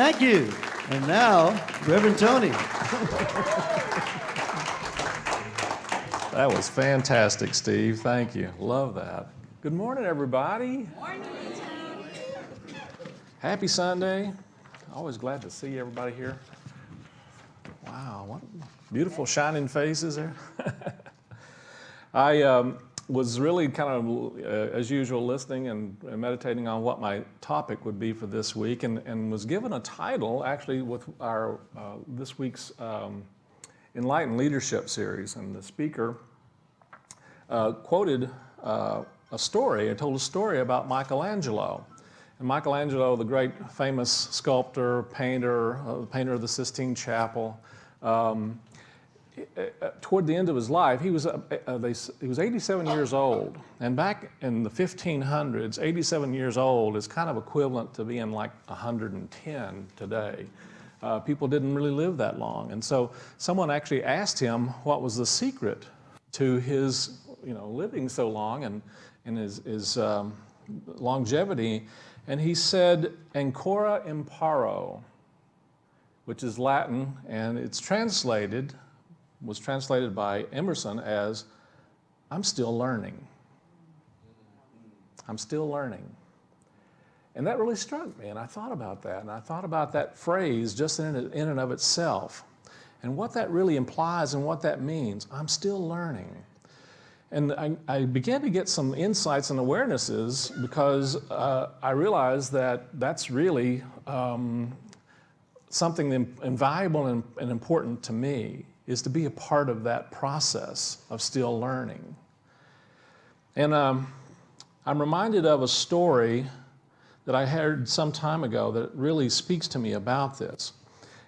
Thank you. And now, Reverend Tony. That was fantastic, Steve. Thank you. Love that. Good morning, everybody. Morning. Happy Sunday. Always glad to see everybody here. Wow, what beautiful shining faces there. I was really kind of, as usual, listening and meditating on what my topic would be for this week, and was given a title, actually, with our this week's Enlightened Leadership series. And the speaker quoted a story, and told a story about Michelangelo. And Michelangelo, the great famous sculptor, painter of the Sistine Chapel, toward the end of his life, he was 87 years old. And back in the 1500s, 87 years old is kind of equivalent to being like 110 today. People didn't really live that long. And so someone actually asked him what was the secret to his living so long and his longevity. And he said, Ancora, Imparo, which is Latin, and was translated by Emerson as, I'm still learning. I'm still learning. And that really struck me, and I thought about that, and I thought about that phrase just in and of itself, and what that really implies and what that means. I'm still learning. And I began to get some insights and awarenesses because I realized that that's really something invaluable and important to me, is to be a part of that process of still learning. And I'm reminded of a story that I heard some time ago that really speaks to me about this.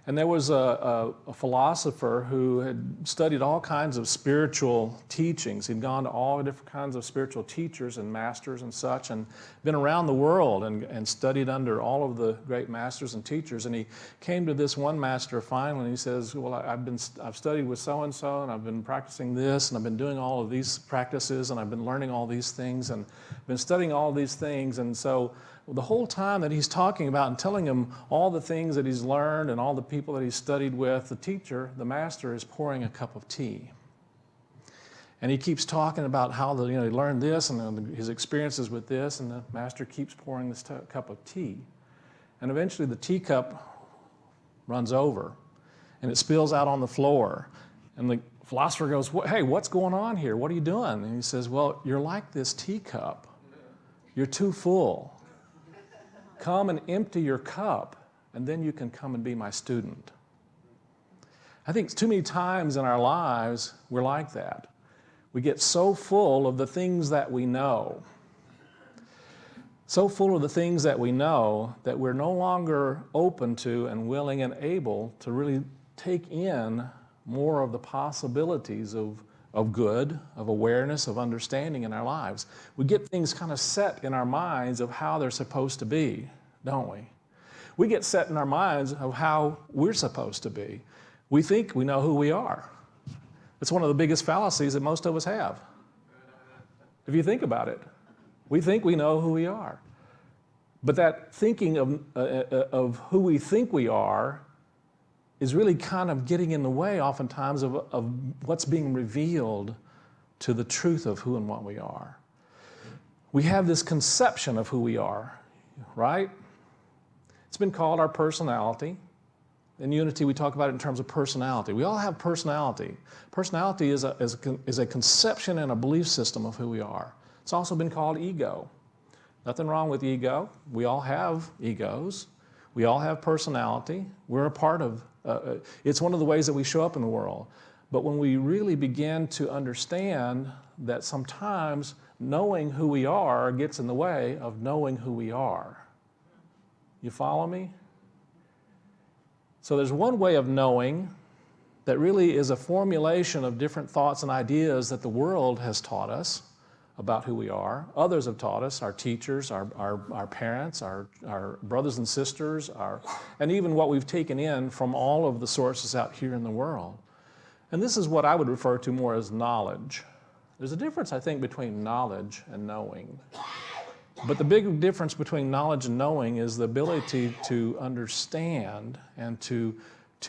And there was a philosopher who had studied all kinds of spiritual teachings. He'd gone to all different kinds of spiritual teachers and masters and such, and been around the world and studied under all of the great masters and teachers. And he came to this one master finally, and he says, well, I've studied with so-and-so, and I've been practicing this, and I've been doing all of these practices, and I've been learning all these things, and been studying all these things. And so the whole time that he's talking about and telling him all the things that he's learned and all the people that he's studied with, the teacher, the master, is pouring a cup of tea. And he keeps talking about how he learned this and his experiences with this, and the master keeps pouring this cup of tea. And eventually the teacup runs over, and it spills out on the floor. And the philosopher goes, hey, what's going on here? What are you doing? And he says, well, you're like this teacup. You're too full. Come and empty your cup, and then you can come and be my student. I think too many times in our lives, we're like that. We get so full of the things that we know, so full of the things that we know that we're no longer open to and willing and able to really take in more of the possibilities of good, of awareness, of understanding in our lives. We get things kind of set in our minds of how they're supposed to be, don't we? We get set in our minds of how we're supposed to be. We think we know who we are. It's one of the biggest fallacies that most of us have. If you think about it, we think we know who we are. But that thinking of who we think we are is really kind of getting in the way oftentimes of what's being revealed to the truth of who and what we are. We have this conception of who we are, right? It's been called our personality. In Unity, we talk about it in terms of personality. We all have personality. Personality is a conception and a belief system of who we are. It's also been called ego. Nothing wrong with ego. We all have egos. We all have personality. We're a part of it's one of the ways that we show up in the world. But when we really begin to understand that sometimes knowing who we are gets in the way of knowing who we are. You follow me? So there's one way of knowing that really is a formulation of different thoughts and ideas that the world has taught us about who we are. Others have taught us, our teachers, our parents, our brothers and sisters, and even what we've taken in from all of the sources out here in the world. And this is what I would refer to more as knowledge. There's a difference, I think, between knowledge and knowing. But the big difference between knowledge and knowing is the ability to understand and to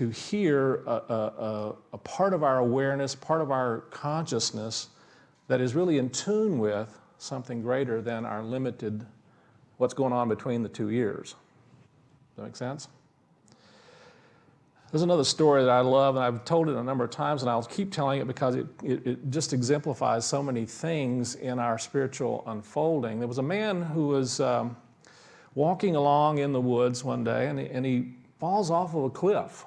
hear a part of our awareness, part of our consciousness that is really in tune with something greater than our limited, what's going on between the two ears. Does that make sense? There's another story that I love, and I've told it a number of times, and I'll keep telling it because it just exemplifies so many things in our spiritual unfolding. There was a man who was walking along in the woods one day, and he falls off of a cliff.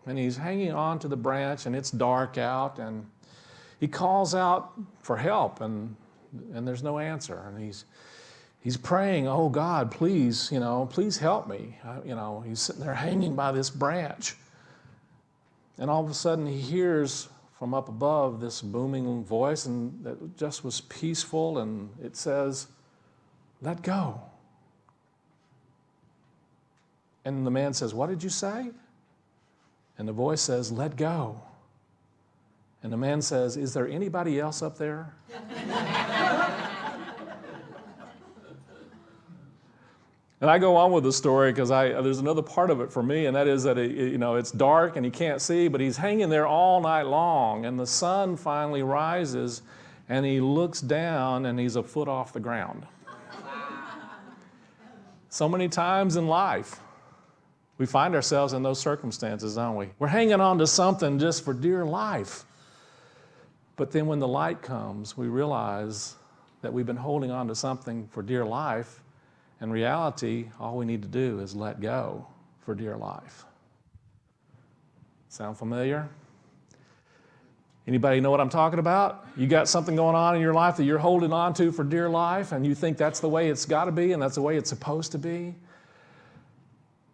And he's hanging on to the branch, and it's dark out, and he calls out for help, and there's no answer. And he's praying, "Oh God, please, please help me." He's sitting there hanging by this branch. And all of a sudden he hears from up above this booming voice, and that just was peaceful, and it says, "Let go." And the man says, "What did you say?" And the voice says, "Let go." And the man says, "Is there anybody else up there?" And I go on with the story because there's another part of it for me, and that is that it's dark and he can't see, but he's hanging there all night long, and the sun finally rises, and he looks down, and he's a foot off the ground. So many times in life, we find ourselves in those circumstances, don't we? We're hanging on to something just for dear life. But then when the light comes, we realize that we've been holding on to something for dear life. In reality, all we need to do is let go for dear life. Sound familiar? Anybody know what I'm talking about? You got something going on in your life that you're holding on to for dear life, and you think that's the way it's got to be and that's the way it's supposed to be?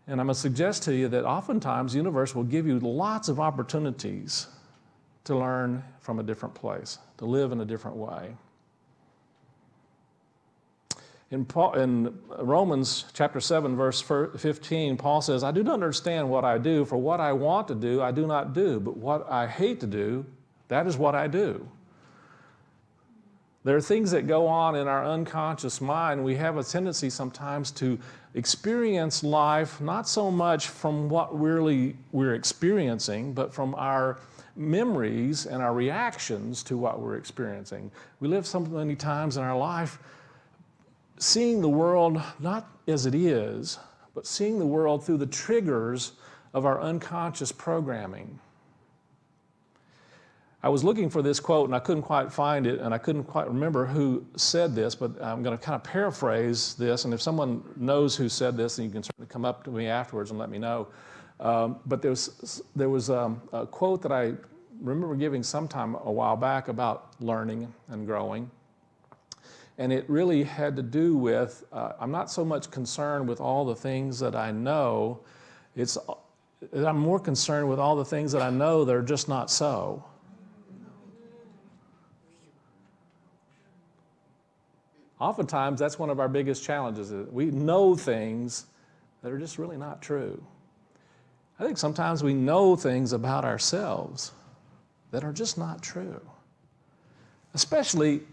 And I'm going to suggest to you that oftentimes the universe will give you lots of opportunities to learn from a different place, to live in a different way. In Romans chapter 7, verse 15, Paul says, "I do not understand what I do, for what I want to do, I do not do, but what I hate to do, that is what I do." There are things that go on in our unconscious mind. We have a tendency sometimes to experience life not so much from what really we're experiencing, but from our memories and our reactions to what we're experiencing. We live so many times in our life seeing the world not as it is, but seeing the world through the triggers of our unconscious programming. I was looking for this quote and I couldn't quite find it, and I couldn't quite remember who said this, but I'm going to kind of paraphrase this, and if someone knows who said this, then you can certainly come up to me afterwards and let me know. But there was a quote that I remember giving sometime a while back about learning and growing. And it really had to do with, I'm not so much concerned with all the things that I know, I'm more concerned with all the things that I know that are just not so. Oftentimes, that's one of our biggest challenges. We know things that are just really not true. I think sometimes we know things about ourselves that are just not true, especially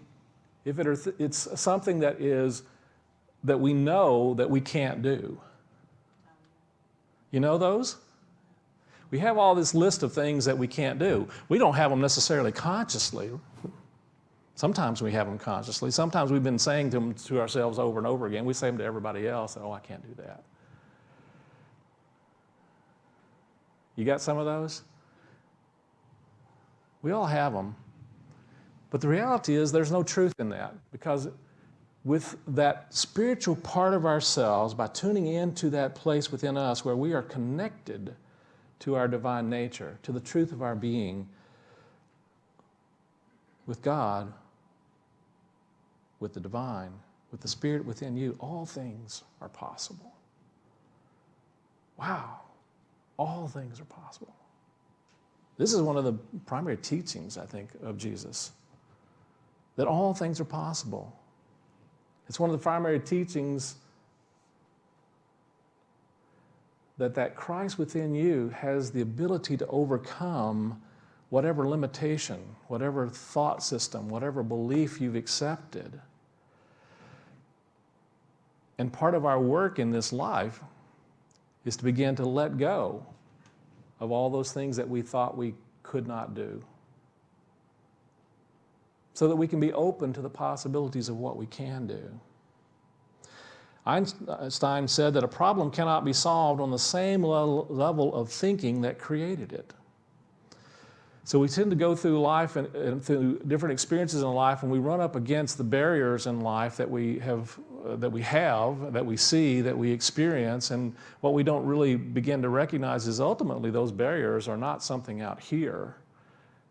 if it's something that we know that we can't do. You know those? We have all this list of things that we can't do. We don't have them necessarily consciously. Sometimes we have them consciously. Sometimes we've been saying them to ourselves over and over again. We say them to everybody else, "Oh, I can't do that." You got some of those? We all have them. But the reality is there's no truth in that, because with that spiritual part of ourselves, by tuning into that place within us where we are connected to our divine nature, to the truth of our being, with God, with the divine, with the Spirit within you, all things are possible. Wow, all things are possible. This is one of the primary teachings, I think, of Jesus, that all things are possible. It's one of the primary teachings that Christ within you has the ability to overcome whatever limitation, whatever thought system, whatever belief you've accepted. And part of our work in this life is to begin to let go of all those things that we thought we could not do, so that we can be open to the possibilities of what we can do. Einstein said that a problem cannot be solved on the same level of thinking that created it. So we tend to go through life and through different experiences in life, and we run up against the barriers in life that we see, that we experience, and what we don't really begin to recognize is ultimately those barriers are not something out here,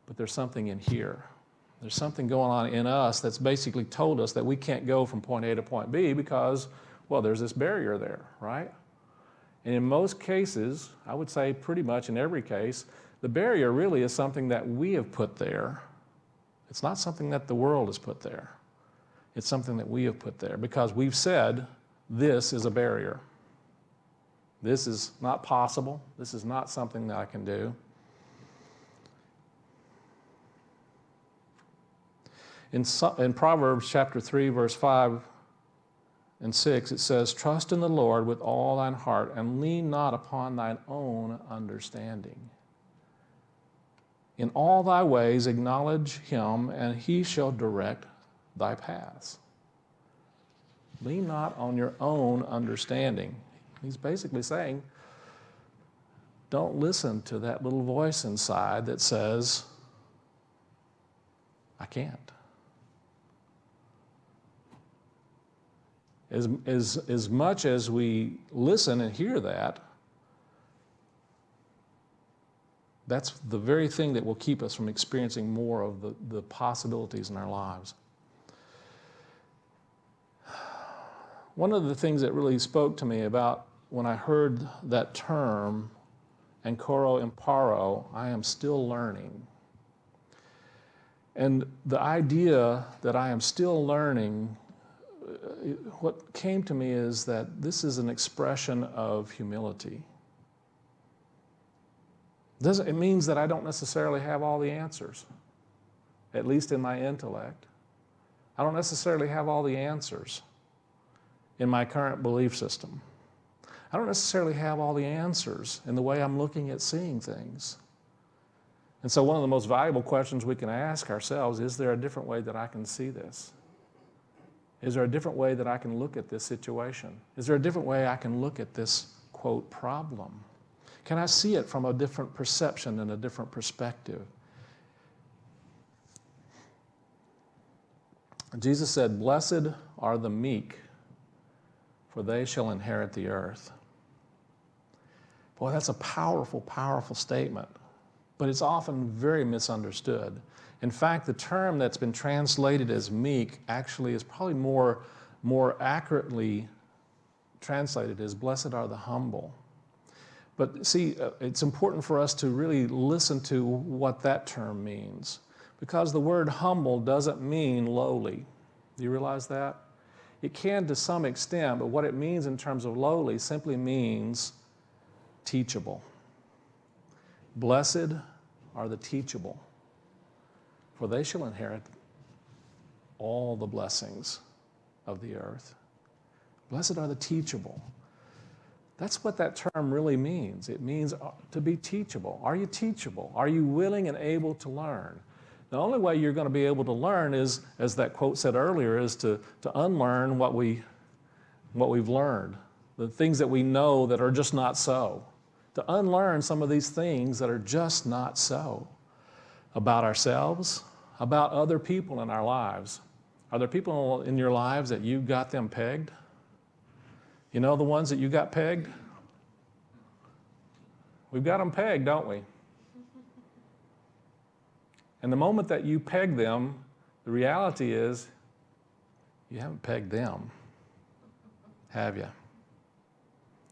but there's something in here. There's something going on in us that's basically told us that we can't go from point A to point B because, well, there's this barrier there, right? And in most cases, I would say pretty much in every case, the barrier really is something that we have put there. It's not something that the world has put there. It's something that we have put there because we've said, this is a barrier. This is not possible. This is not something that I can do. In Proverbs chapter 3, verse 5 and 6, it says, trust in the Lord with all thine heart and lean not upon thine own understanding. In all thy ways acknowledge him, and he shall direct thy paths. Lean not on your own understanding. He's basically saying, don't listen to that little voice inside that says, I can't. As much as we listen and hear that, that's the very thing that will keep us from experiencing more of the possibilities in our lives. One of the things that really spoke to me about when I heard that term, Ancora, Imparo, I am still learning. And the idea that I am still learning, what came to me is that this is an expression of humility. It means that I don't necessarily have all the answers, at least in my intellect. I don't necessarily have all the answers in my current belief system. I don't necessarily have all the answers in the way I'm looking at seeing things. And so one of the most valuable questions we can ask ourselves, is there a different way that I can see this? Is there a different way that I can look at this situation? Is there a different way I can look at this, quote, problem? Can I see it from a different perception and a different perspective? Jesus said, blessed are the meek, for they shall inherit the earth. Boy, that's a powerful, powerful statement, but it's often very misunderstood. In fact, the term that's been translated as meek actually is probably more accurately translated as blessed are the humble. But see, it's important for us to really listen to what that term means, because the word humble doesn't mean lowly. Do you realize that? It can to some extent, but what it means in terms of lowly simply means teachable. Blessed are the teachable, for they shall inherit all the blessings of the earth. Blessed are the teachable. That's what that term really means. It means to be teachable. Are you teachable? Are you willing and able to learn? The only way you're going to be able to learn is, as that quote said earlier, is to unlearn what we've learned, the things that we know that are just not so. To unlearn some of these things that are just not so about ourselves, about other people in our lives. Are there people in your lives that you got them pegged? You know the ones that you got pegged? We've got them pegged, don't we? And the moment that you peg them, the reality is you haven't pegged them, have you?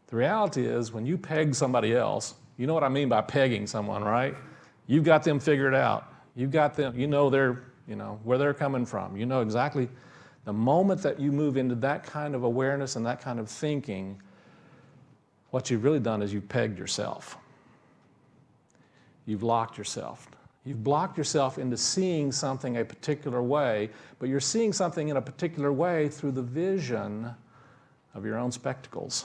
The reality is when you peg somebody else, you know what I mean by pegging someone, right? You've got them figured out. You've got them, you know where they're coming from. You know exactly. The moment that you move into that kind of awareness and that kind of thinking, what you've really done is you've pegged yourself. You've locked yourself. You've blocked yourself into seeing something a particular way, but you're seeing something in a particular way through the vision of your own spectacles,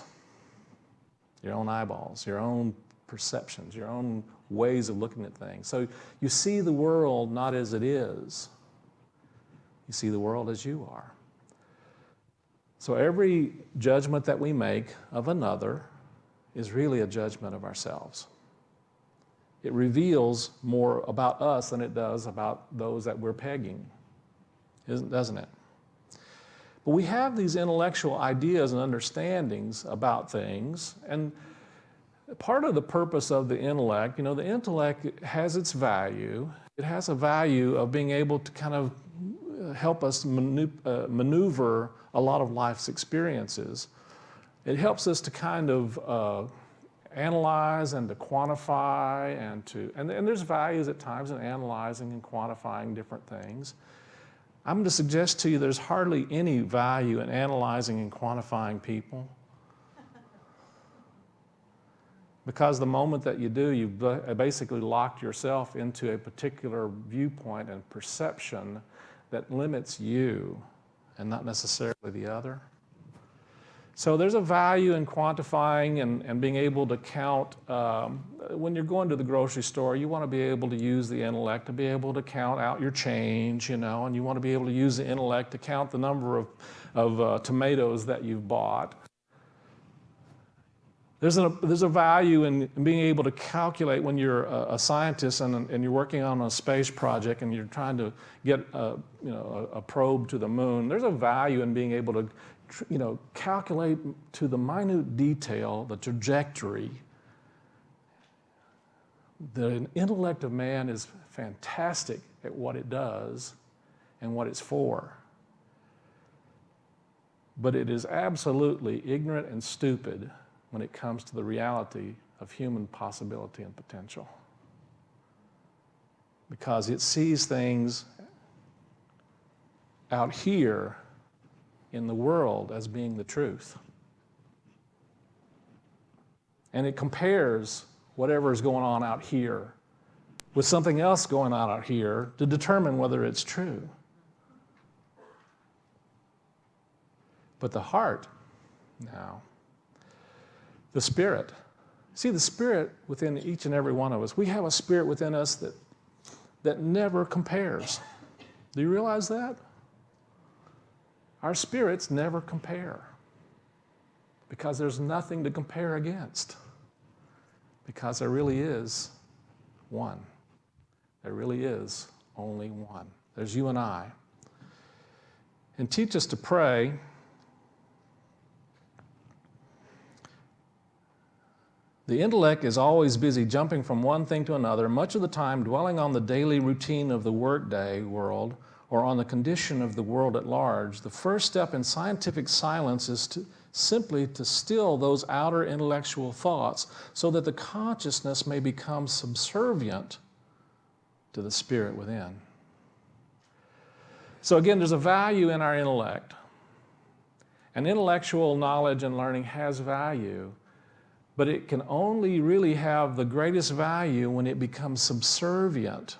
your own eyeballs, your own perceptions, your own ways of looking at things. So you see the world not as it is. You see the world as you are. So every judgment that we make of another is really a judgment of ourselves. It reveals more about us than it does about those that we're pegging, doesn't it? But we have these intellectual ideas and understandings about things, and part of the purpose of the intellect, the intellect has its value. It has a value of being able to kind of help us maneuver a lot of life's experiences. It helps us to kind of analyze and to quantify and there's values at times in analyzing and quantifying different things. I'm going to suggest to you there's hardly any value in analyzing and quantifying people. Because the moment that you do, you've basically locked yourself into a particular viewpoint and perception that limits you and not necessarily the other. So there's a value in quantifying and being able to count. When you're going to the grocery store, you want to be able to use the intellect to be able to count out your change, and you want to be able to use the intellect to count the number of tomatoes that you've bought. There's a value in being able to calculate when you're a scientist and you're working on a space project and you're trying to get a probe to the moon. There's a value in being able to calculate to the minute detail the trajectory. The intellect of man is fantastic at what it does and what it's for. But it is absolutely ignorant and stupid when it comes to the reality of human possibility and potential. Because it sees things out here in the world as being the truth. And it compares whatever is going on out here with something else going on out here to determine whether it's true. But the heart, now, the spirit. See, the spirit within each and every one of us, we have a spirit within us that never compares. Do you realize that? Our spirits never compare because there's nothing to compare against. Because there really is one. There really is only one. There's you and I. And teach us to pray. The intellect is always busy jumping from one thing to another, much of the time dwelling on the daily routine of the workday world or on the condition of the world at large. The first step in scientific silence is simply to still those outer intellectual thoughts so that the consciousness may become subservient to the spirit within. So again, there's a value in our intellect. And intellectual knowledge and learning has value. But it can only really have the greatest value when it becomes subservient.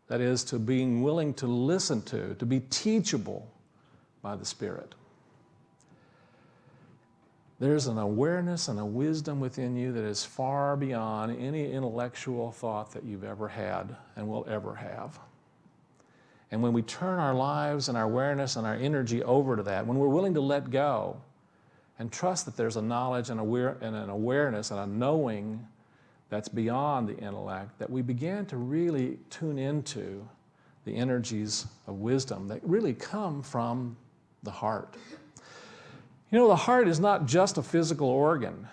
That is, to being willing to listen to be teachable by the Spirit. There's an awareness and a wisdom within you that is far beyond any intellectual thought that you've ever had and will ever have. And when we turn our lives and our awareness and our energy over to that, when we're willing to let go, and trust that there's a knowledge and an awareness and a knowing that's beyond the intellect, that we begin to really tune into the energies of wisdom that really come from the heart. The heart is not just a physical organ.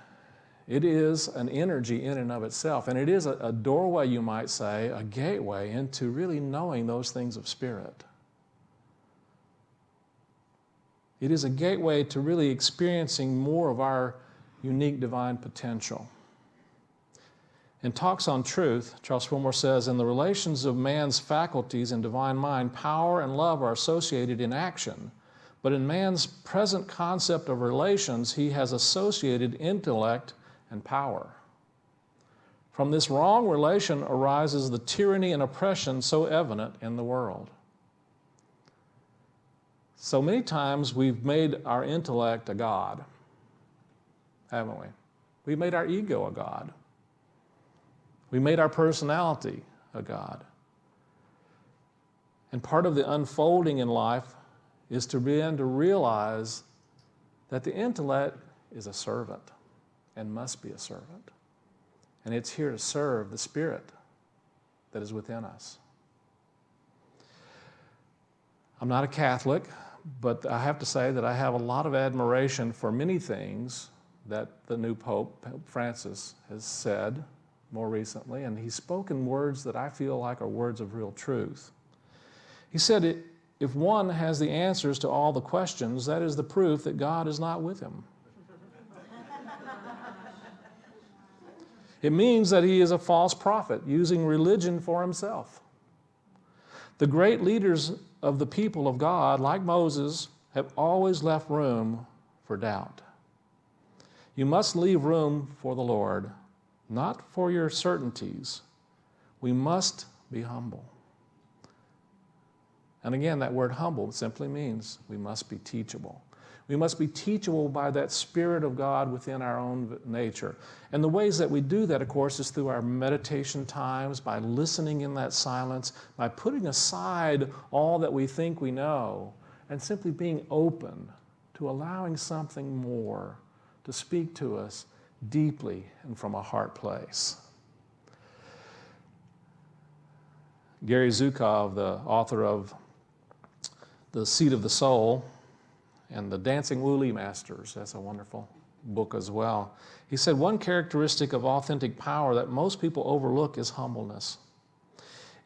It is an energy in and of itself, and it is a doorway, you might say, a gateway into really knowing those things of spirit. It is a gateway to really experiencing more of our unique divine potential. In Talks on Truth, Charles Fillmore says, in the relations of man's faculties and divine mind, power and love are associated in action. But in man's present concept of relations, he has associated intellect and power. From this wrong relation arises the tyranny and oppression so evident in the world. So many times we've made our intellect a god. haven't we? We made our ego a god. We made our personality a god. And part of the unfolding in life is to begin to realize that the intellect is a servant and must be a servant. And it's here to serve the Spirit that is within us. I'm not a Catholic, but I have to say that I have a lot of admiration for many things that the new Pope, Pope Francis, has said more recently, and he's spoken words that I feel like are words of real truth. He said, if one has the answers to all the questions, that is the proof that God is not with him. It means that he is a false prophet, using religion for himself. The great leaders of the people of God, like Moses, have always left room for doubt. You must leave room for the Lord, not for your certainties. We must be humble. And again, that word humble simply means we must be teachable. We must be teachable by that Spirit of God within our own nature. And the ways that we do that, of course, is through our meditation times, by listening in that silence, by putting aside all that we think we know, and simply being open to allowing something more to speak to us deeply and from a heart place. Gary Zukov, the author of The Seat of the Soul and The Dancing Woolly Masters, that's a wonderful book as well. He said, one characteristic of authentic power that most people overlook is humbleness.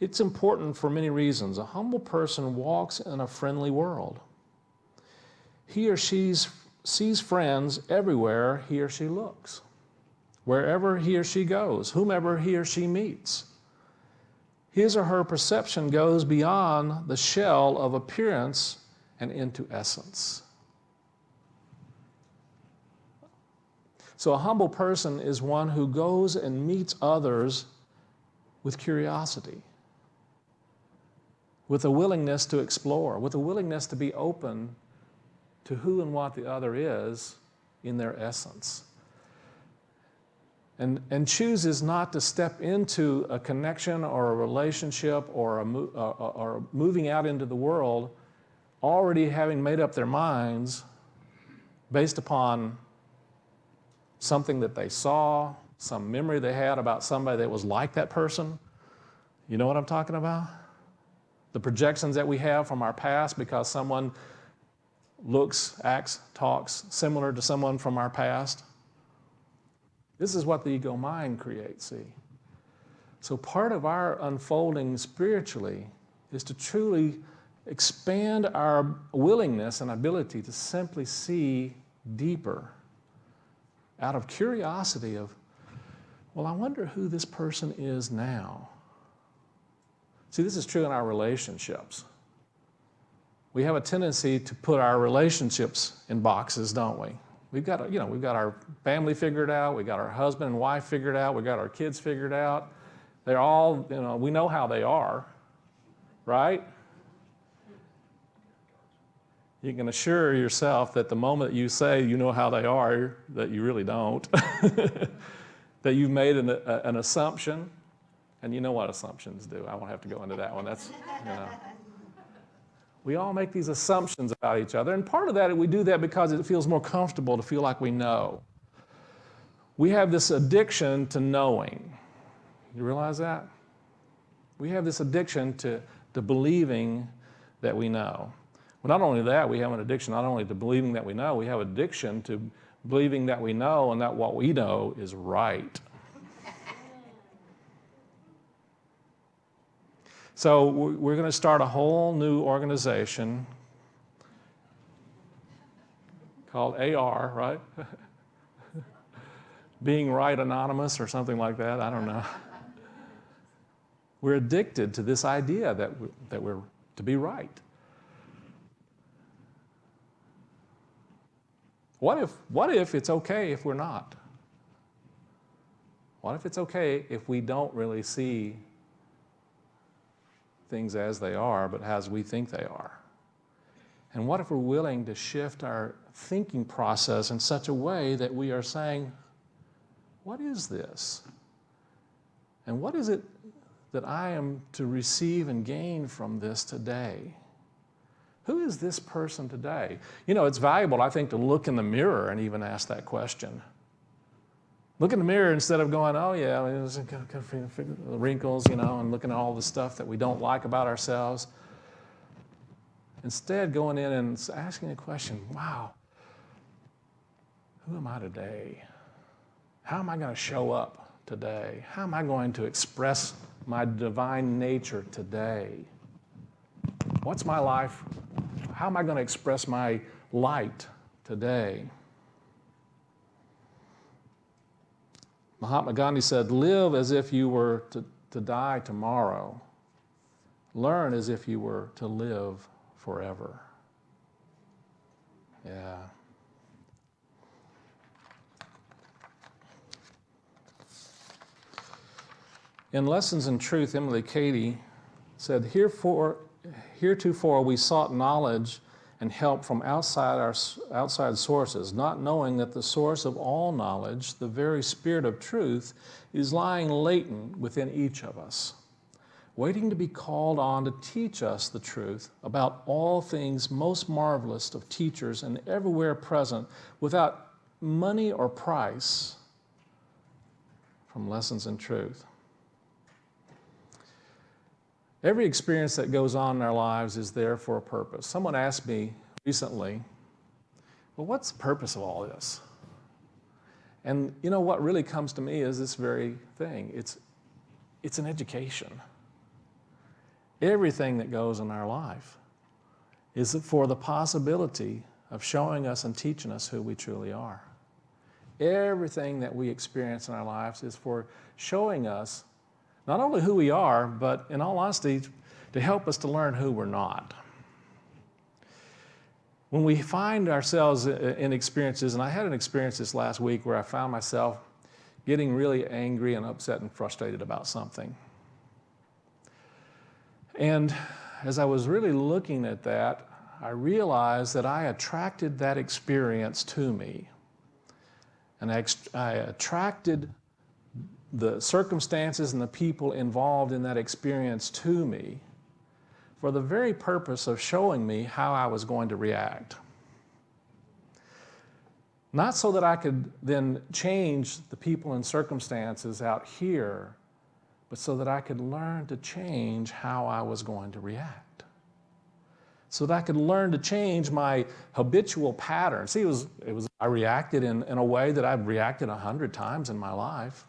It's important for many reasons. A humble person walks in a friendly world. He or she sees friends everywhere he or she looks, wherever he or she goes, whomever he or she meets. His or her perception goes beyond the shell of appearance and into essence. So a humble person is one who goes and meets others with curiosity, with a willingness to explore, with a willingness to be open to who and what the other is in their essence. And chooses not to step into a connection or a relationship or moving out into the world already having made up their minds based upon something that they saw, some memory they had about somebody that was like that person. You know what I'm talking about? The projections that we have from our past because someone looks, acts, talks similar to someone from our past. This is what the ego mind creates, see? So part of our unfolding spiritually is to truly expand our willingness and ability to simply see deeper out of curiosity of, well, I wonder who this person is now. See, this is true in our relationships. We have a tendency to put our relationships in boxes, don't we? We've got our family figured out, we've got our husband and wife figured out, we've got our kids figured out. They're all, we know how they are, right? You can assure yourself that the moment you say you know how they are, that you really don't. That you've made an assumption, and you know what assumptions do. I won't have to go into that one. That's, We all make these assumptions about each other, and part of that, we do that because it feels more comfortable to feel like we know. We have this addiction to knowing. You realize that? We have this addiction to believing that we know. Well, not only that, we have an addiction not only to believing that we know, we have addiction to believing that we know and that what we know is right. So we're going to start a whole new organization called AR, right? Being Right Anonymous or something like that, I don't know. We're addicted to this idea that we're to be right. What if it's okay if we're not? What if it's okay if we don't really see things as they are, but as we think they are? And what if we're willing to shift our thinking process in such a way that we are saying, what is this? And what is it that I am to receive and gain from this today? Who is this person today? You know, it's valuable, I think, to look in the mirror and even ask that question. Look in the mirror instead of going, oh yeah, there's the wrinkles, you know, and looking at all the stuff that we don't like about ourselves. Instead, going in and asking the question, wow, who am I today? How am I going to show up today? How am I going to express my divine nature today? What's my life? How am I going to express my light today? Mahatma Gandhi said, live as if you were to die tomorrow. Learn as if you were to live forever. Yeah. In Lessons in Truth, Emily Cady said, heretofore we sought knowledge and help from outside sources, not knowing that the source of all knowledge, the very spirit of truth, is lying latent within each of us, waiting to be called on to teach us the truth about all things most marvelous of teachers and everywhere present without money or price. From Lessons in Truth. Every experience that goes on in our lives is there for a purpose. Someone asked me recently, well, what's the purpose of all this? And you know what really comes to me is this very thing. It's an education. Everything that goes in our life is for the possibility of showing us and teaching us who we truly are. Everything that we experience in our lives is for showing us not only who we are, but in all honesty, to help us to learn who we're not. When we find ourselves in experiences, and I had an experience this last week where I found myself getting really angry and upset and frustrated about something. And as I was really looking at that, I realized that I attracted that experience to me. And I attracted the circumstances and the people involved in that experience to me for the very purpose of showing me how I was going to react. Not so that I could then change the people and circumstances out here, but so that I could learn to change how I was going to react. So that I could learn to change my habitual pattern. See, I reacted in a way that I've reacted 100 times in my life.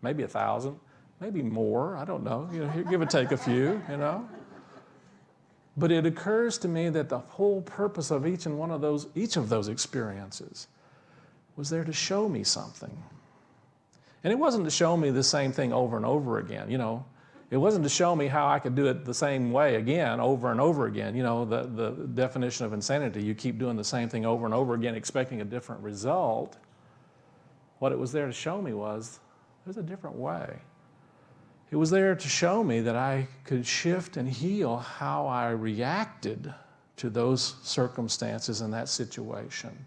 Maybe 1,000, maybe more, I don't know, you know, give or take a few, you know. But it occurs to me that the whole purpose of each of those experiences was there to show me something. And it wasn't to show me the same thing over and over again, you know. It wasn't to show me how I could do it the same way again, over and over again. You know, the definition of insanity, you keep doing the same thing over and over again, expecting a different result. What it was there to show me was, there's a different way. It was there to show me that I could shift and heal how I reacted to those circumstances and that situation.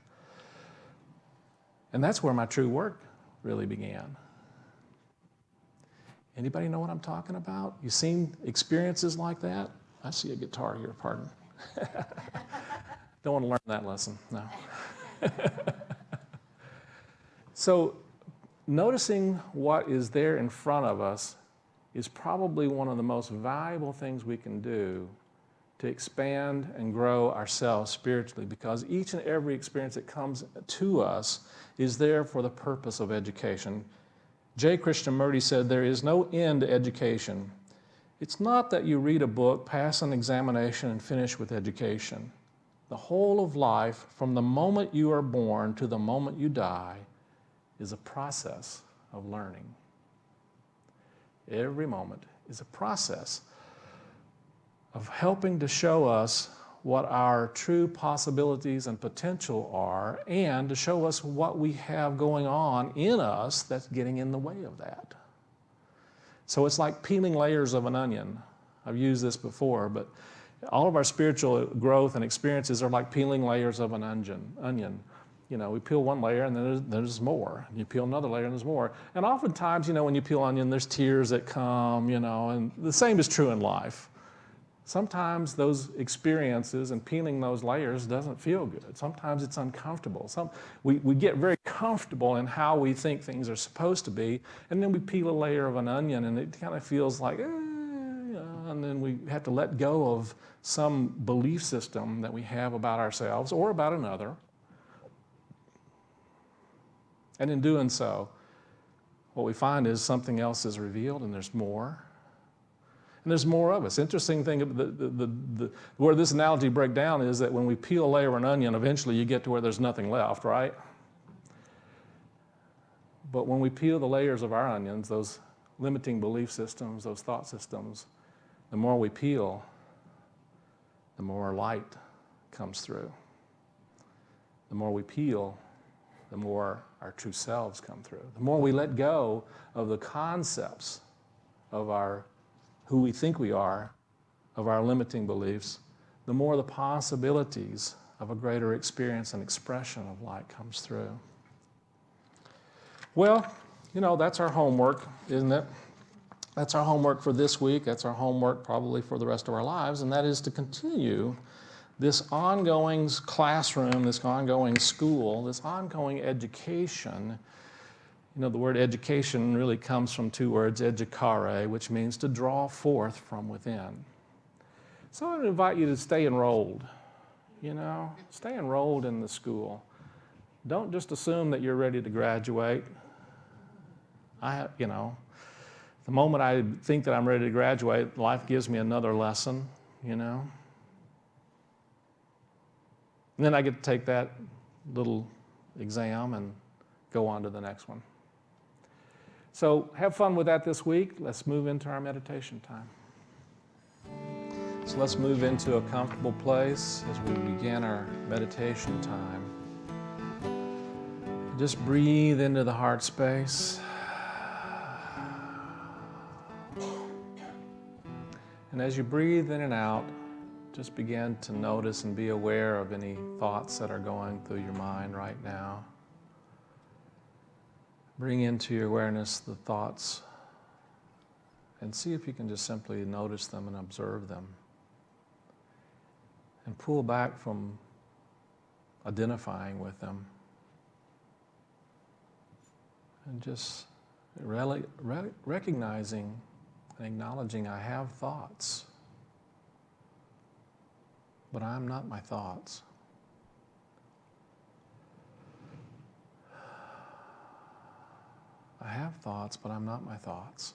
And that's where my true work really began. Anybody know what I'm talking about? You seen experiences like that? I see a guitar here, pardon. Don't want to learn that lesson, no. So, noticing what is there in front of us is probably one of the most valuable things we can do to expand and grow ourselves spiritually, because each and every experience that comes to us is there for the purpose of education. J. Krishnamurti said, there is no end to education. It's not that you read a book, pass an examination, and finish with education. The whole of life, from the moment you are born to the moment you die, is a process of learning. Every moment is a process of helping to show us what our true possibilities and potential are, and to show us what we have going on in us that's getting in the way of that. So it's like peeling layers of an onion. I've used this before, but All of our spiritual growth and experiences are like peeling layers of an onion. You know, we peel one layer and then there's more. You peel another layer and there's more. And oftentimes, you know, when you peel onion, there's tears that come, you know, and the same is true in life. Sometimes those experiences and peeling those layers doesn't feel good. Sometimes it's uncomfortable. We get very comfortable in how we think things are supposed to be, and then we peel a layer of an onion and it kind of feels like, and then we have to let go of some belief system that we have about ourselves or about another. And in doing so, what we find is something else is revealed and there's more. And there's more of us. Interesting thing, where this analogy breaks down is that when we peel a layer of an onion, eventually you get to where there's nothing left, right? But when we peel the layers of our onions, those limiting belief systems, those thought systems, the more we peel, the more light comes through. The more we peel, the more our true selves come through. The more we let go of the concepts of who we think we are, of our limiting beliefs, the more the possibilities of a greater experience and expression of light comes through. Well, you know, that's our homework, isn't it? That's our homework for this week. That's our homework probably for the rest of our lives, and that is to continue this ongoing classroom, this ongoing school, this ongoing education. You know, the word education really comes from two words, educare, which means to draw forth from within. So I would invite you to stay enrolled, you know, stay enrolled in the school. Don't just assume that you're ready to graduate. The moment I think that I'm ready to graduate, life gives me another lesson, you know. And then I get to take that little exam and go on to the next one. So have fun with that this week. Let's move into our meditation time. So let's move into a comfortable place as we begin our meditation time. Just breathe into the heart space. And as you breathe in and out, just begin to notice and be aware of any thoughts that are going through your mind right now. Bring into your awareness the thoughts and see if you can just simply notice them and observe them. And pull back from identifying with them. And just recognizing and acknowledging I have thoughts, but I'm not my thoughts. I have thoughts, but I'm not my thoughts.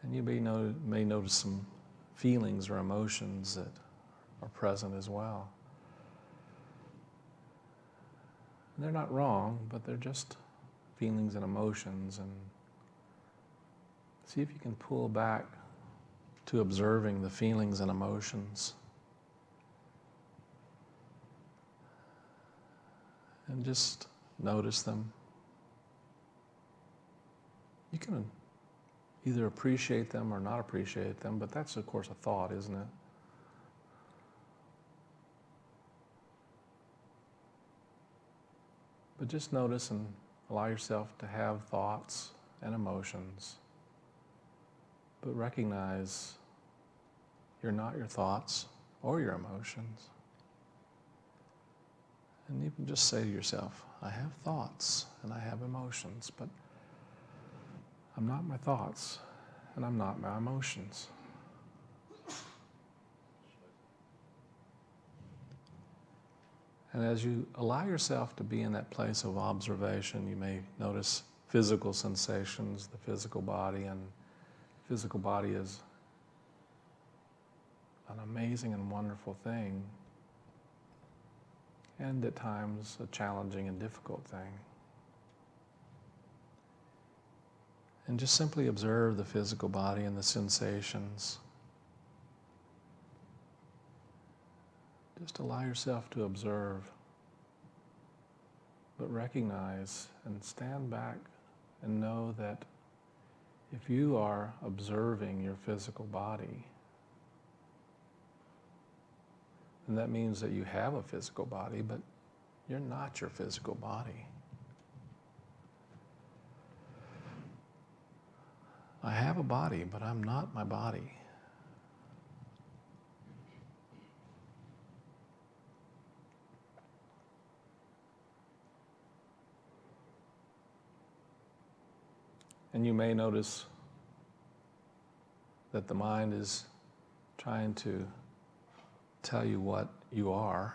And you may notice some feelings or emotions that are present as well. They're not wrong, but they're just feelings and emotions. And see if you can pull back to observing the feelings and emotions. And just notice them. You can either appreciate them or not appreciate them, but that's, of course, a thought, isn't it? But just notice and allow yourself to have thoughts and emotions. But recognize you're not your thoughts or your emotions. And even just say to yourself, I have thoughts and I have emotions, but I'm not my thoughts and I'm not my emotions. And as you allow yourself to be in that place of observation, you may notice physical sensations, the physical body, and the physical body is an amazing and wonderful thing, and at times a challenging and difficult thing. And just simply observe the physical body and the sensations. Just allow yourself to observe, but recognize and stand back and know that If you are observing your physical body, then that means that you have a physical body, but you're not your physical body. I have a body, but I'm not my body. And you may notice that the mind is trying to tell you what you are.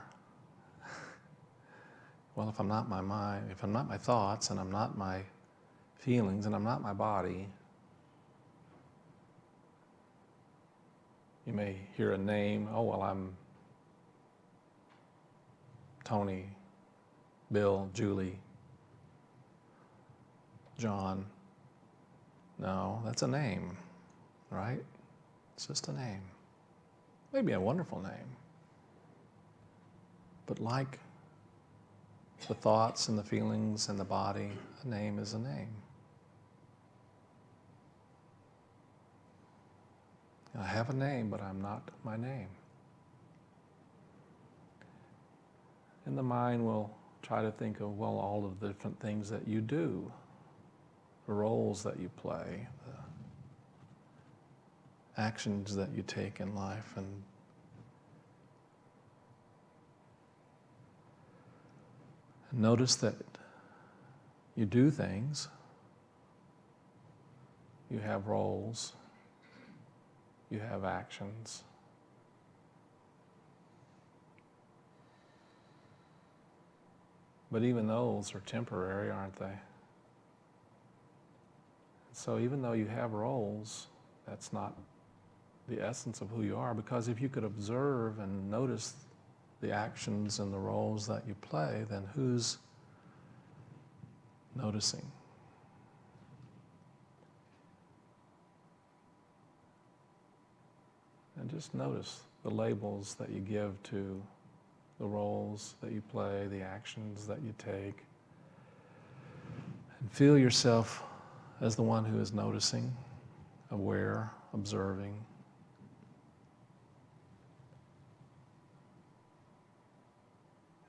Well, if I'm not my mind, if I'm not my thoughts, and I'm not my feelings, and I'm not my body, you may hear a name. Oh, well, I'm Tony, Bill, Julie, John. No, that's a name, right? It's just a name. Maybe a wonderful name. But like the thoughts and the feelings and the body, a name is a name. I have a name, but I'm not my name. And the mind will try to think of, well, all of the different things that you do, the roles that you play, the actions that you take in life, and notice that you do things, you have roles, you have actions. But even those are temporary, aren't they? So even though you have roles, that's not the essence of who you are, because if you could observe and notice the actions and the roles that you play, then who's noticing? And just notice the labels that you give to the roles that you play, the actions that you take, and feel yourself as the one who is noticing, aware, observing.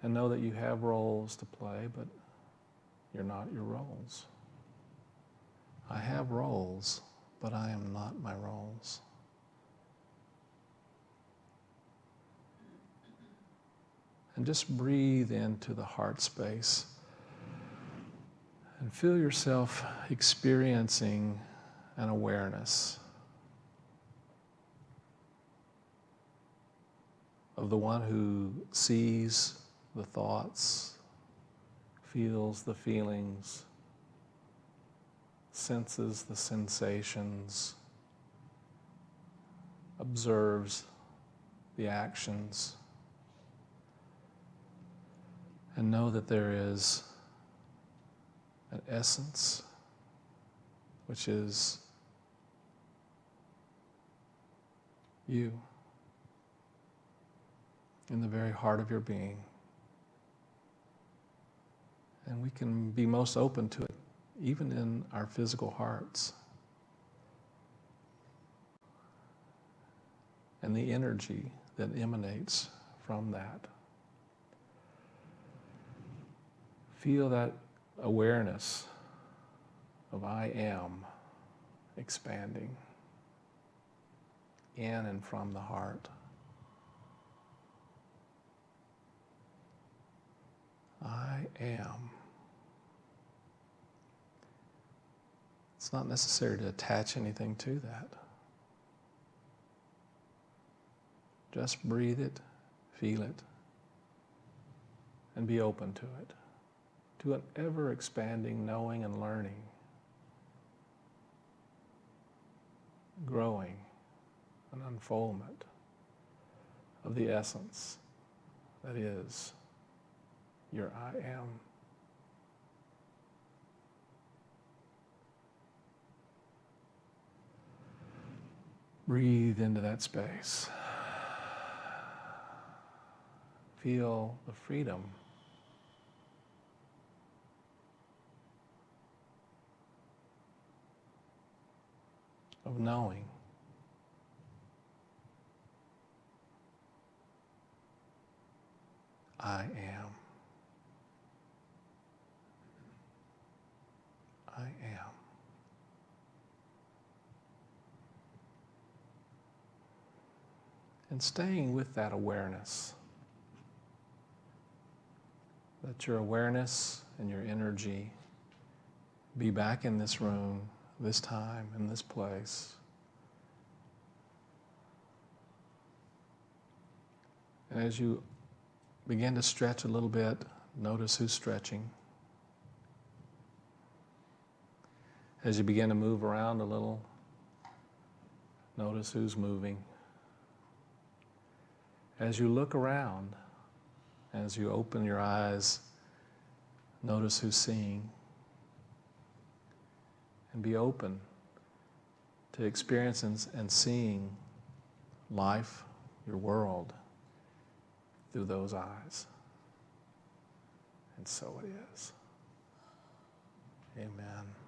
And know that you have roles to play, but you're not your roles. I have roles, but I am not my roles. And just breathe into the heart space and feel yourself experiencing an awareness of the one who sees the thoughts, feels the feelings, senses the sensations, observes the actions, and know that there is an essence which is you in the very heart of your being. And we can be most open to it, even in our physical hearts. And the energy that emanates from that. Feel that awareness of I am expanding in and from the heart. I am. It's not necessary to attach anything to that. Just breathe it, feel it, and be open to it, to an ever-expanding knowing and learning, growing, an unfoldment of the essence that is your I am. Breathe into that space. Feel the freedom of knowing. I am. I am. And staying with that awareness, let your awareness and your energy be back in this room, this time, in this place. And as you begin to stretch a little bit, notice who's stretching. As you begin to move around a little, notice who's moving. As you look around, as you open your eyes, notice who's seeing. And be open to experiencing and seeing life, your world, through those eyes. And so it is. Amen.